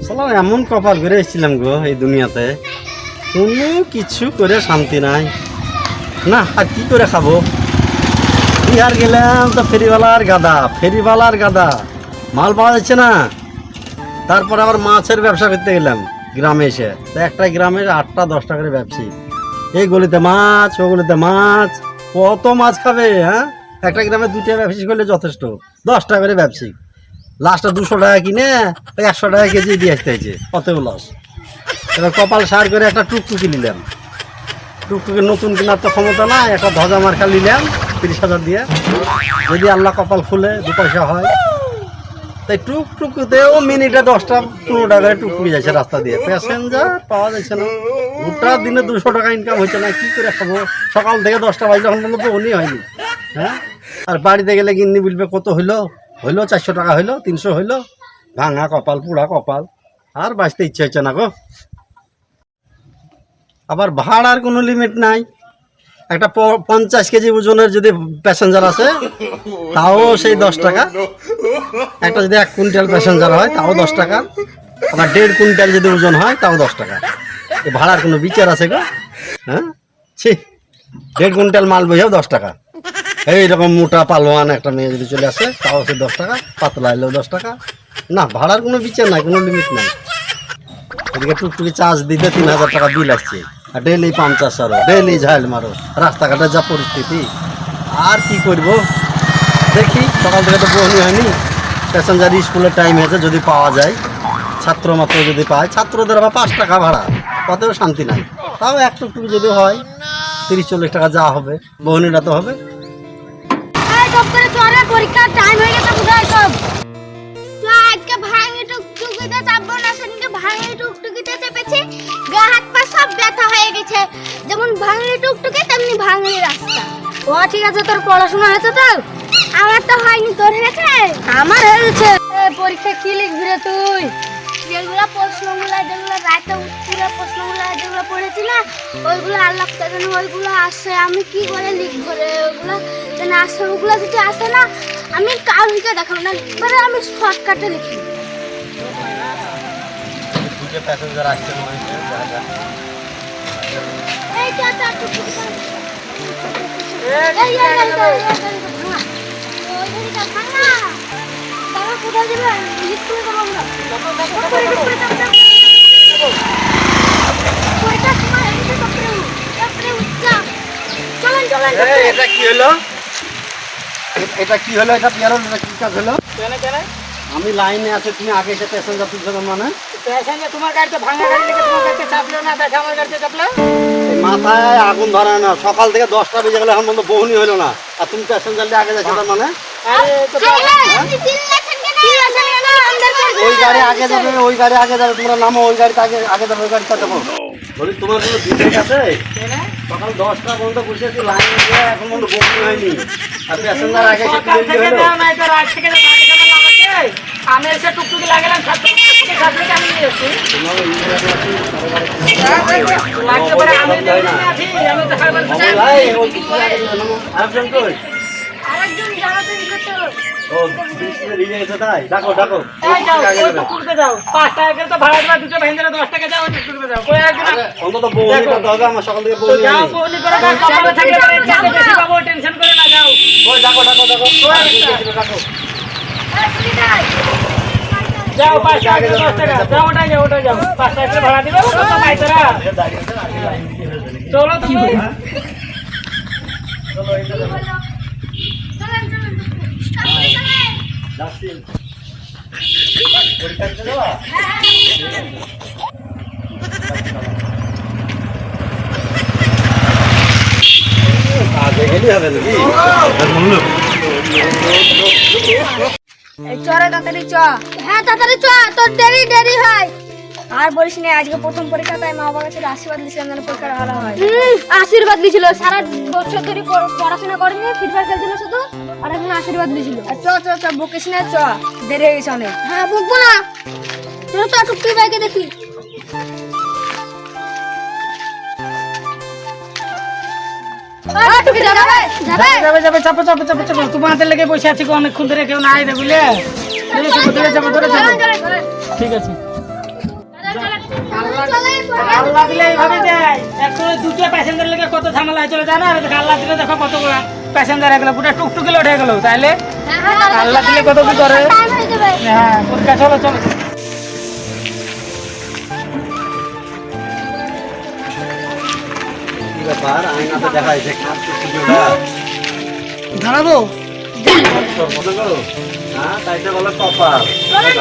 সালাম এমন কপাল করে এসেছিলাম গো এই দুনিয়াতে, কোনো কিছু করে শান্তি নাই। না আর কি করে খাবো? বিহার গেলাম তো ফেরিওয়ালার গাদা, মাল পাওয়া যাচ্ছে না। তারপর আবার মাছের ব্যবসা করতে গেলাম গ্রামে এসে, তো একটা গ্রামের 8টা-10টা করে ব্যবসায়ী, এই গলিতে মাছ ও গলিতে মাছ, কত মাছ খাবে? হ্যাঁ, একটা গ্রামে 2টা ব্যবসায়ী করলে যথেষ্ট, 10টা করে ব্যবসায়ী, লাস্টে 200 টাকা কিনে 100 টাকা কেজি দিয়ে আসতে হয়েছে, কত লস। এবার কপাল সার করে একটা টুকটুকি নিলাম, টুকটুকি নতুন কেনার তো ক্ষমতা না, একটা ধজা মার্কা নিলাম 30,000 দিয়ে, যদি আল্লাহ কপাল খুলে 2 পয়সা হয়। তাই টুকটুকিতেও মিনিটে 10টা-15 টাকা করে টুকটুকি যাচ্ছে রাস্তা দিয়ে, প্যাসেঞ্জার পাওয়া যাচ্ছে না। গোটা দিনে 200 টাকা ইনকাম হচ্ছে না, কি করে খাবো? সকাল থেকে 10টা বাজলে এখন পর্যন্ত উনি হয়নি। হ্যাঁ, আর বাড়িতে গেলে গিন্নি বলবে কত হইলো 400 টাকা হইলো, 300 হইলো। ভাঙা কপাল, পুরা কপাল, আর বাঁচতে ইচ্ছে হচ্ছে না গো। আবার ভাড়ার কোনো লিমিট নাই। একটা 50 কেজি ওজনের যদি প্যাসেঞ্জার আছে তাও সেই 10 টাকা, একটা যদি 1 কুইন্টাল প্যাসেঞ্জার হয় তাও 10 টাকা, আবার 1.5 কুইন্টাল যদি ওজন হয় তাও 10 টাকা। এই ভাড়ার কোনো বিচার আছে গো? হ্যাঁ, ছি, 1.5 কুইন্টাল মাল বইয়াও 10 টাকা। এইরকম মোটা পালোয়ান একটা মেয়ে যদি চলে আসে তাও সে 10 টাকা, পাতলা এলেও 10 টাকা। না, ভাড়ার কোনো বিচার নাই, কোনো লিমিট নাই। এদিকে টুকটুকি চার্জ দিতে 3,000 টাকা বিল আসছে, আর ডেলি পাংচার সারো, ডেলি ঝাইল মারো, রাস্তাঘাটের যা পরিস্থিতি, আর কি করবো? দেখি, সকাল থেকে তো বহনি হয়নি, প্যাসেঞ্জার স্কুলের টাইম হয়েছে, যদি পাওয়া যায়, ছাত্র মাত্র যদি পায়, ছাত্রদের আবার 5 টাকা ভাড়া, কতেও শান্তি নাই। তাও এক টুকটুকি যদি হয় 30-40 টাকা যা হবে, বহনিটা তো হবে। পরীক্ষার টাইম হয়ে গেছে বুঝাই সব। তো আজকে ভাঙি টুকটুকিতে চাপবো না, সেদিনকে ভাঙি টুকটুকিতে চেপেছি, গা হাত পা সব ব্যথা হয়ে গেছে। যেমন ভাঙি টুকটুকি তেমনি ভাঙি রাস্তা। ও ঠিক আছে, তোর পড়াশোনা হয়েছে তো? আমার তো হয়নি, তোর হয়েছে? আমার হয়েছে। পরীক্ষা কি লিখবি রে তুই? যেগুলো প্রশ্নগুলো, যেগুলো রাতে পুরো প্রশ্নগুলো যেগুলো পড়েছি না, ওইগুলো আল্লাহ জানে ওইগুলো আসে, আমি কি করে লিখবো রে? ওগুলো যেন আসে, ওগুলো যদি আসে না আমি কাউকে দেখাবো না, এবারে আমি শর্টকাটে লিখি। প্যাসেঞ্জার আসছে এই চাচা টুকটুকি কোথায় যাবেন? স্কুলে যাবো আমরা। এটা কি হলো? এটা কি হলো? এটা কি কাজ হলো? আমি লাইনে আছে, তুমি আগে এসে প্যাসেঞ্জার তুলছো, মানে প্যাসেঞ্জার তোমার গাড়িতে ভাঙা গাড়ি লেগে তোমার গাড়িতে চাপলো না, দেখে আমার গাড়িতে চাপলো। মাথায় আগুন ধরে না, সকাল থেকে 10টা বেজে গেলে এখন পর্যন্ত বহনি হলো না, আর তুমি প্যাসেঞ্জার নিয়ে আগে যাচ্ছ, তার মানে ওই গাড়ি আগে যাবে, ওই গাড়ি আগে যাবে, তোমরা নামো, ওই গাড়িতে আগে আগে যাবে, ওই গাড়িতে যাবো। বলি তোমার কোনো বিবেক আছে? সকাল 10টা পর্যন্ত বসেছি লাইনে গিয়ে, এখন পর্যন্ত বহনি হয়নি, আর প্যাসেঞ্জার আগে এসে তুলে দিয়ে হলো। আমি এসে টুকটুকি লাগালাম, ছাত্রকে আমি নিয়ে এসেছি। লাগতে পারে, আমি আছি, আমি তো আরেকজন জানাতে দিতে। ও বৃষ্টিতে ভিজে গেছে, তাই ডাকো ডাকো। যাও 5 টাকা করে তো ভাড়া দেবা, দুটো ভেঞ্জারে 10 টাকা যাও, টুকটুকি যাও। কই একজন অন্তত বহনি করতে হবে, আমার সকাল থেকে তো বহনি যাও, হয়নি। বহনি করে দাও, চাপে থাকলে পরে চাপে বেশি পাবো, টেনশন করে না, যাও। ওই ডাকো ডাকো ডাকো ডাকো। যাও 5 টাকা করে 10 টাকা, যাও, ওটাই যাও, 5 টাকা করে ভাড়া দিবা, কত পাইতরা। চলো তুমি। চলো এই চলো যাচ্ছি। পরীক্ষা দিতে যাবা? আগে গেলে হবে নাকি? চরে তাড়াতাড়ি চ। হ্যাঁ তাড়াতাড়ি চ, তোর দেরি হয়। আর বলিস না, আজকে প্রথম পরীক্ষা, তাই মা বাবার কাছে আশীর্বাদ দিয়েছিলাম যেন পরীক্ষাটা ভালো হয়। আশীর্বাদ দিয়েছিল, সারা বছর ধরে পড়াশোনা করেনি, ফিটবার খেলছিল শুধু, আর এখন আশীর্বাদ দিয়েছিল। চ বকিস না, চ, দেরি হয়ে গেছে অনেক। হ্যাঁ বকবো না, চলো তো টুকটুকি বাইকে দেখি। যাবে, চাপো, তোমাদের লেগে বসে আছি অনেকক্ষণ ধরে, কেউ নাই রে বুঝলে। যাবো। ঠিক আছে। চলে আল্লাহ দিলে এইভাবে দেয়। একটু দুটো প্যাসেঞ্জার লেগে কত ঝামেলা হয়ে চলে যায় না? আর আল্লাহ দিলে দেখো কত প্যাসেঞ্জার হয়ে গেল, পুরো টুকটুকি উঠে গেল। তাইলে আল্লাহ দিলে কত কি করে। টাইম হয়ে যাবে। হ্যাঁ পরীক্ষা, চলো চলো। কি ব্যাপার আয়নাতে দেখাইছে খাপ টুকটুকিটা দাঁড়াবো। তোর মনে করো হ্যাঁ তাইতে বলে কপাল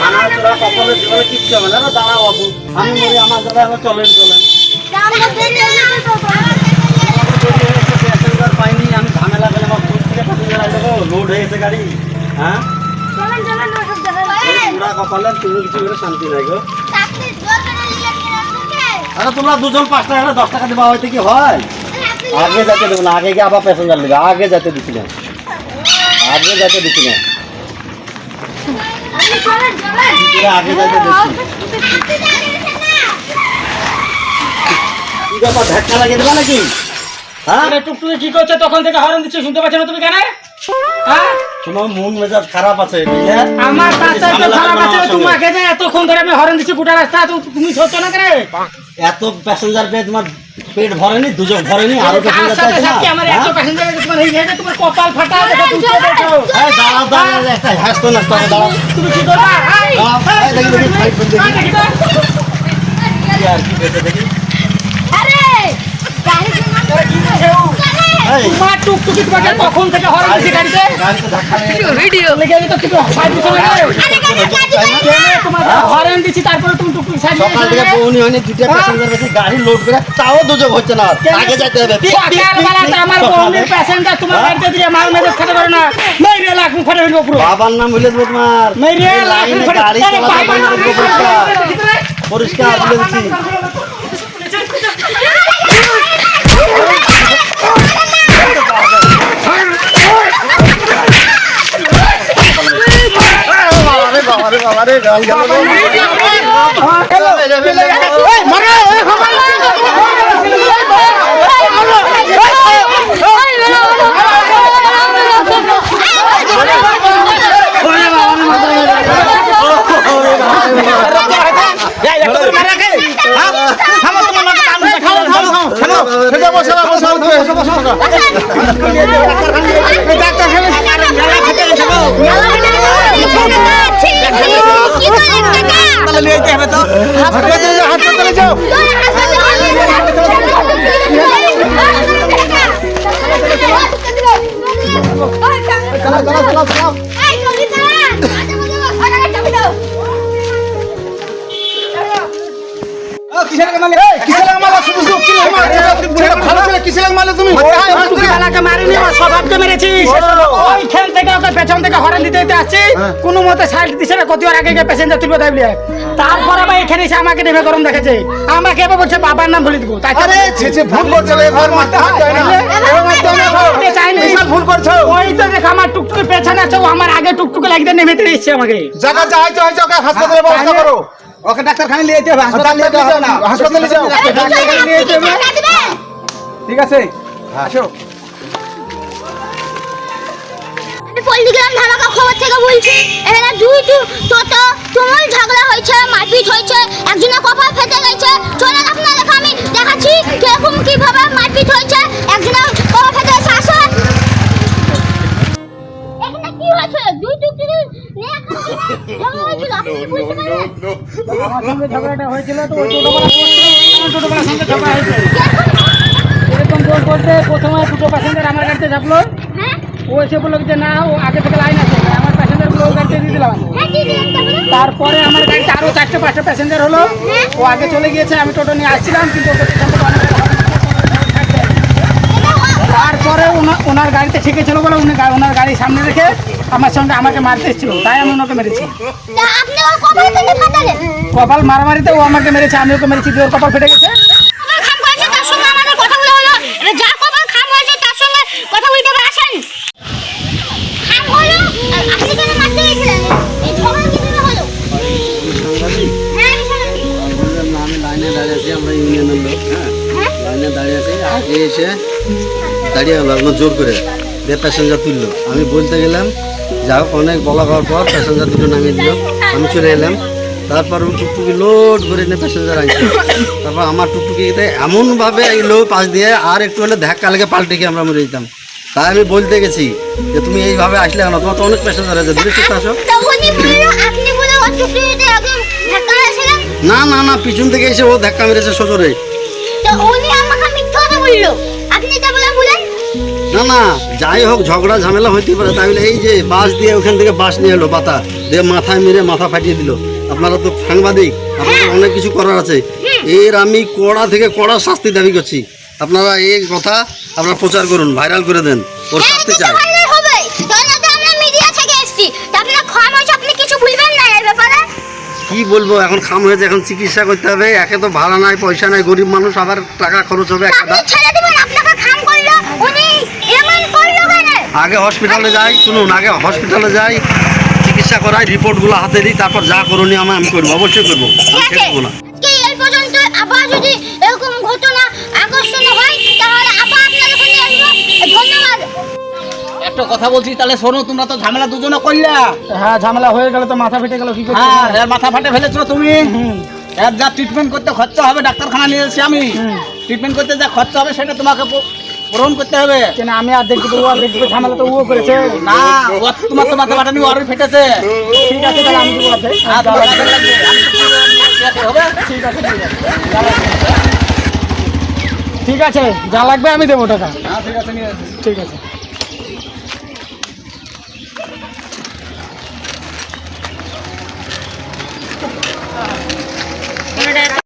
ধানা তোরা কপালের জীবনে কিচ্ছু হবে না। দাঁড়া বাবু আমি মরি আমার দাদা এখন চলেন চলেন প্যাসেঞ্জার পাইনি আমি ঝামেলা পেলে আমার কোথা থেকে প্যাসেঞ্জার আসবে গো? লোড হয়ে গেছে গাড়ি। হ্যাঁ এই পুরা কপালের তুমি কিছু করে শান্তি নাই গো। আরে তোমরা দুজন 5 টাকা করে 10 টাকা দেবা হয়তো কি হয়? আগে যেতে দেবো না, আগে গিয়ে আবার প্যাসেঞ্জার নেবে। আগে যেতে দিচ্ছি না, আগে যেতে দিচ্ছি না, আগে যেতে দিচ্ছি। কি ব্যাপার ধাক্কা লাগিয়ে দেবা নাকি? হ্যাঁ আরে টুকটুকি কি করছে? তখন থেকে হরন দিচ্ছে, শুনতে পাচ্ছ না তুমি? কেন? হ্যাঁ তোমার মন মেজাজ খারাপ আছে বুঝলে? আমার তাতে তো খারাপ আছে। তোমাকে যে এতক্ষণ ধরে আমি হরন দিচ্ছি গোটা রাস্তা, তুমি সরছো না কেন? এত প্যাসেঞ্জার পেয়ে তোমার পেট ভরেনি, দুজন ভরেনি, আরো তার প্যাসেঞ্জার সাথে চাইছে না? সাথে আমার এত প্যাসেঞ্জার তোমার এই জায়গায় তোমার কপাল ফাটা দেখো, তুমি কি করছো? এই দাঁড়াও দাঁড়াও একটা হাসতো না দাঁড়াও। তুমি কি করবা? দাঁড়াও, এই দেখি দেখি ফাইট করে দেখি দেখি তো। কি আর কি হয়েছে দেখি। এই তোমার টুকটুকি তোমাকে কখন থেকে হরন দিচ্ছে গাড়িতে? গাড়িতে ধাক্কা লেগে ভিডিও লেগে আমি তো তুমি সাইড দিছো না কেন? তোমাকে হরন দিচ্ছি তারপরে তুমি টুকটুকি সাইড সকাল থেকে পৌনি হয়নি, দুইটা প্যাসেঞ্জার বেশি গাড়ি লোড করে তাও দুজন হচ্ছে না। আগে যাইতে হবে। সকালবেলাতে আমার বোনের প্যাসেঞ্জার তোমার গাড়িতে দিয়ে মাল মেরে খেতে পারে না। মেরে লাখ ফাটে ফেলবো পুরো। বাবার নাম বলে দেবো তোমার। মেরে এই লাখ লাইনে ফাটে গাড়ি আরে চলাচল বাবা, বন্ধ করবো পরিষ্কার। পরিষ্কার বলেছি। বাবারে বাবারে গাল গেল কোনো মতে সাইড দিছে না, কত আগে গিয়ে প্যাসেঞ্জার তুলবে তাই বলে। তারপর আবার এখানে এসে আমাকে নেমে গরম দেখেছে, আমাকে এবার বলছে বাবার নাম বলে দিব। তাই ভুল করছো এবার মারতে হয় চাইনি, ভুল করছো। ওই তো দেখ আমার টুকটুকি পেছনে আছে, ও আমার আগে টুকটুকি লাগিয়ে নেমে এসছে আমাকে। জায়গা যাইতে হয়েছে ওকে হাসপাতালে ব্যবস্থা করো। ওকে ডাক্তারখানে নিয়ে যেতে হবে, হাসপাতালে নিয়ে যাও না, হাসপাতালে যাও। ঠিক আছে আসো। পল্লিগ্রাম ধামাকা খবর থেকে বলছি, এখানে তুমুল ঝগড়া হয়েছে, মারপিট হয়েছে, একজনের কপাল ফেটে গেছে। চলেন আপনাদের আমি দেখাচ্ছি কিরকম কিভাবে মারপিট হয়েছে, একজনের কপাল ফেটে গেছে। আসো এখানে কি হয়েছে? দুই টুকটুকি নিয়ে ঝগড়া হয়েছিল, আপনি কি বুঝতে পারলেন? আমার সঙ্গে ঝগড়াটা হয়েছিল তো ওই টোটোবেলার সঙ্গে ঝগড়া হয়েছে। এরকম জোর করতে প্রথমে দুটো প্যাসেঞ্জার আমার গাড়িতে ঝাঁপলো। হ্যাঁ ও এসে বললো যে না, ও আগে থেকে লাইন আছে, আমার প্যাসেঞ্জারগুলো ও গাড়িতে দিয়ে দিলাম। হ্যাঁ কি দিলেন তারপরে? তারপরে আমার গাড়িতে আরো 4-5টা প্যাসেঞ্জার হলো, ও আগে চলে গিয়েছে, আমি টোটো নিয়ে আসছিলাম কিন্তু ওকে পিছন থেকে অনেক তারপরে ওনার গাড়িতে ঠিক ছিল বলে ওনার গাড়ি সামনে রেখে আমার সঙ্গে আমাকে মারতে এসেছিল, তাই আমি ওনাকে মেরেছি। তা আপনি ওর কপাল থেকে ফাটালেন? কপাল মারামারিতে ও আমাকে মেরেছে, আমি ওকে মেরেছি, দিয়ে ওর কপাল ফেটে গেছে। কপাল খাম হয়েছে তার সঙ্গে আমাদের কথা বলা হলো। এবার যার কপাল খাম হয়েছে তার সঙ্গে কথা বলতে আসেন। খাম হলো আর আপনি কেন মারতে গেছিলেন? এই ঝগড়া কিভাবে হলো? হ্যাঁ আমি শুনেছি। আমি লাইনে দাঁড়িয়ে আছি, আমরা ইউনিয়নের লোক। হ্যাঁ লাইনে দাঁড়িয়ে আছি, আগে এসে দাঁড়িয়ে গেল আপনার জোর করে দিয়ে প্যাসেঞ্জার তুললো। আমি বলতে গেলাম, যা হোক অনেক বলা হওয়ার পর প্যাসেঞ্জার দুটো নামিয়ে দিল। আমি চলে এলাম, তারপর ও টুকটুকি লোড করে নিয়ে প্যাসেঞ্জার আনছে। তারপর আমার টুকটুকিতে এমনভাবে এলো পাশ দিয়ে, আর একটু হলে ধাক্কা লেগে পাল্টে গিয়ে আমরা মরে যেতাম। তাই আমি বলতে গেছি যে তুমি এইভাবে আসলে কেন, তোমার তো অনেক প্যাসেঞ্জার আছে, দূরে সুস্থ আসো। তো উনি বললো আপনি বলে ও টুকটুকিতে একদম ধাক্কা মেরেছিলেন। না না না, পিছন থেকে এসে ও ধাক্কা মেরেছে সজোরে। তো উনি আমাকে মিথ্যা কথা বললো, আপনি তা বলেন। না না, যাই হোক ঝগড়া ঝামেলা হইতে পারে, তাই বলে এই যে বাস দিয়ে ওখান থেকে বাস নিয়ে এলো পাতা দিয়ে মাথায় মেরে মাথা ফাটিয়ে দিল। আপনারা তো সাংবাদিক, আপনাদের অনেক কিছু করার আছে। এর আমি কড়া থেকে কড়া শাস্তি দাবি করছি। আপনারা এই কথা আপনারা প্রচার করুন, ভাইরাল করে দেন, ওর শাস্তি চাই। ভাইরাল হবে, কারণ তো আমরা মিডিয়া থেকে এসেছি, তো আপনারা খামোশ, আপনি কিছু বলবেন না এর ব্যাপারে। কি বলবো, এখন খাম হয়েছে, এখন চিকিৎসা করতে হবে, একে তো ভাড়া নাই, পয়সা নাই, গরিব মানুষ, আবার টাকা খরচ হবে আপনি একটা। ছেড়ে দিবেন, আপনাকে খাম করলো, উনি এমন করলো কেন? আগে হসপিটালে যাই, শুনুন, আগে হসপিটালে যাই, চিকিৎসা করাই, রিপোর্টগুলো হাতে দিই, তারপর যা করণীয় আমি করবো, অবশ্যই করবো, আমি ঠিক আছে, ছেড়ে দেবো না। আজকে এই পর্যন্ত। আবার যদি এরকম ঘটনা আকর্ষণীয় হয় তাহলে আবার আপনাদের কাছে আসবো। ধন্যবাদ। একটা কথা বলছি, তাহলে শোনো, তোমরা তো ঝামেলা দুজনে করলা। হ্যাঁ, ঝামেলা হয়ে গেল তো মাথা ফেটে গেল, কি করছো? হ্যাঁ, এর মাথা ফাটে ফেলেছো তুমি। এর যা ট্রিটমেন্ট করতে খরচা হবে, ডাক্তারখানা নিয়ে এসেছি আমি। ট্রিটমেন্ট করতে যা খরচা হবে সেটা তোমাকে পূরণ করতে হবে। কেন আমি আর দেখতে পাবো, আর দেখতে পাবো, ঝামেলা তো ও করেছে। না, তোমার তো মাথা ফাটানি, ওরই ফেটেছে। ঠিক আছে, তাহলে আমি দেবো অর্ধেক। হ্যাঁ, তোমার কাজে লাগবে। আমি তো হবে। ঠিক আছে, ঠিক আছে, ঠিক আছে, যা লাগবে আমি দেবো টাকা। হ্যাঁ, ঠিক আছে, নিয়ে আসি। ঠিক আছে।